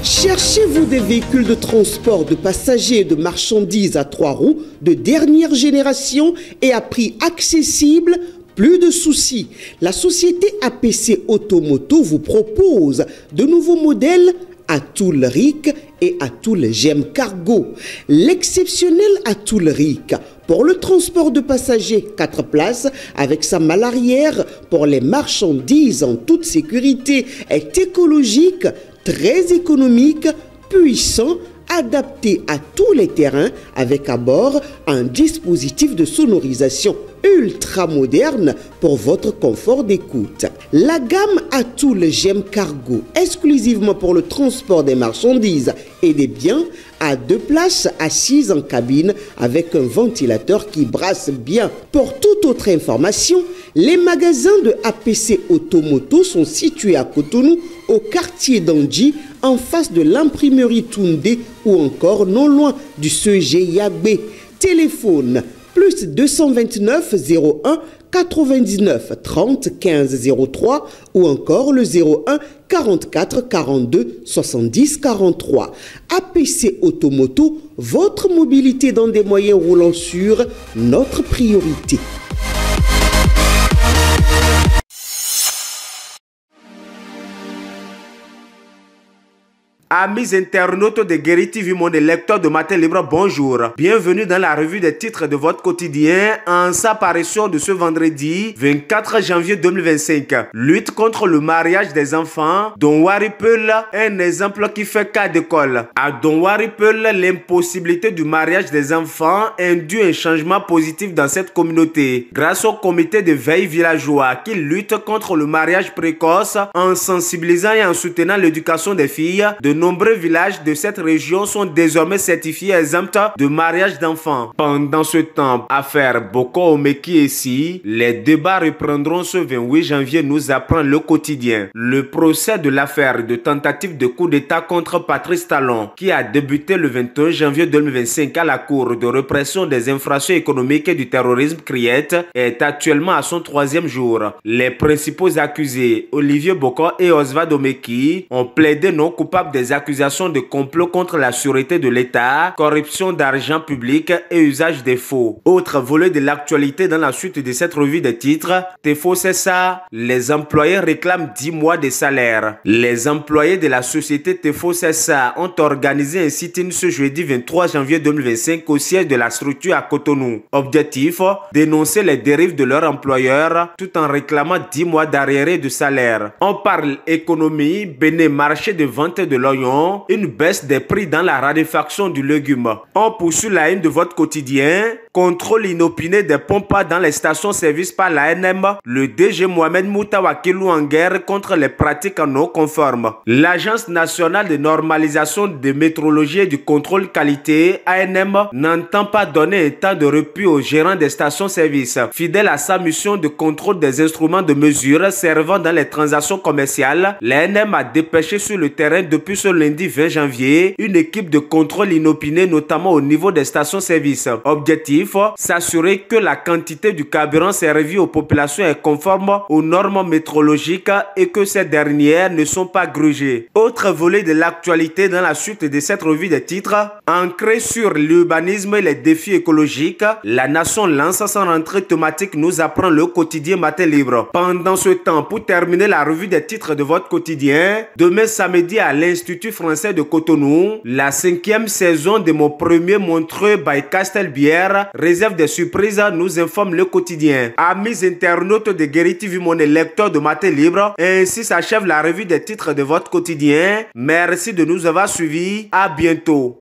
Cherchez-vous des véhicules de transport de passagers et de marchandises à 3 roues de dernière génération et à prix accessible? Plus de soucis. La société APC Automoto vous propose de nouveaux modèles Atoul Ric et Atoul GEM Cargo. L'exceptionnel Atoul Ric pour le transport de passagers 4 places avec sa malle arrière pour les marchandises en toute sécurité est écologique, très économique, puissant, adapté à tous les terrains avec à bord un dispositif de sonorisation ultra moderne pour votre confort d'écoute. La gamme Atoul GEM Cargo, exclusivement pour le transport des marchandises et des biens, à 2 places assises en cabine avec un ventilateur qui brasse bien. Pour toute autre information, les magasins de APC Automoto sont situés à Cotonou, au quartier d'Andji, en face de l'imprimerie Toundé ou encore non loin du CEG Yagbe. Téléphone plus 229 01 99 30 15 03 ou encore le 01 44 42 70 43. APC Automoto, votre mobilité dans des moyens roulants sûrs, notre priorité. Amis internautes de Guéri TV, mon lecteur de Matin Libre, bonjour. Bienvenue dans la revue des titres de votre quotidien en sa parution de ce vendredi 24 janvier 2025. Lutte contre le mariage des enfants. Don Waripel, un exemple qui fait cas d'école. À Don Waripel, l'impossibilité du mariage des enfants induit un changement positif dans cette communauté. Grâce au comité de veille villageois qui lutte contre le mariage précoce en sensibilisant et en soutenant l'éducation des filles, de nombreux villages de cette région sont désormais certifiés exempts de mariage d'enfants. Pendant ce temps, affaire Boko Omeki ici, les débats reprendront ce 28 janvier, nous apprend le quotidien. Le procès de l'affaire de tentative de coup d'état contre Patrice Talon, qui a débuté le 21 janvier 2025 à la Cour de répression des infractions économiques et du terrorisme CRIET, est actuellement à son 3e jour. Les principaux accusés, Olivier Boko et Oswald Omeki, ont plaidé non coupables des accusations de complot contre la sûreté de l'État, corruption d'argent public et usage des faux. Autre volet de l'actualité dans la suite de cette revue des titres, Tefo c'est ça, les employés réclament 10 mois de salaire. Les employés de la société Tefo c'est ça ont organisé un sit-in ce jeudi 23 janvier 2025 au siège de la structure à Cotonou. Objectif, dénoncer les dérives de leur employeur tout en réclamant 10 mois d'arriérés de salaire. On parle économie, béné marché de vente de l'oignon, une baisse des prix dans la raréfaction du légume. On poursuit la une de votre quotidien. Contrôle inopiné des pompes dans les stations-service par l'ANM. Le DG Mohamed Moutawakilou en guerre contre les pratiques non conformes. L'Agence nationale de normalisation de métrologie et du contrôle qualité, ANM, n'entend pas donner un temps de répit aux gérants des stations-service. Fidèle à sa mission de contrôle des instruments de mesure servant dans les transactions commerciales, l'ANM a dépêché sur le terrain depuis ce lundi 20 janvier une équipe de contrôle inopiné notamment au niveau des stations-service. Objectif, s'assurer que la quantité du carburant servi aux populations est conforme aux normes métrologiques et que ces dernières ne sont pas grugées. Autre volet de l'actualité dans la suite de cette revue des titres, ancré sur l'urbanisme et les défis écologiques, la nation lance son rentrée thématique, nous apprend le quotidien Matin Libre. Pendant ce temps, pour terminer la revue des titres de votre quotidien, demain samedi à l'Institut français de Cotonou, la 5e saison de Mon premier Montreux by Castelbière réserve des surprises, nous informe le quotidien. Amis internautes de Guéri TV, mon lecteur de Matin Libre, ainsi s'achève la revue des titres de votre quotidien. Merci de nous avoir suivis. À bientôt.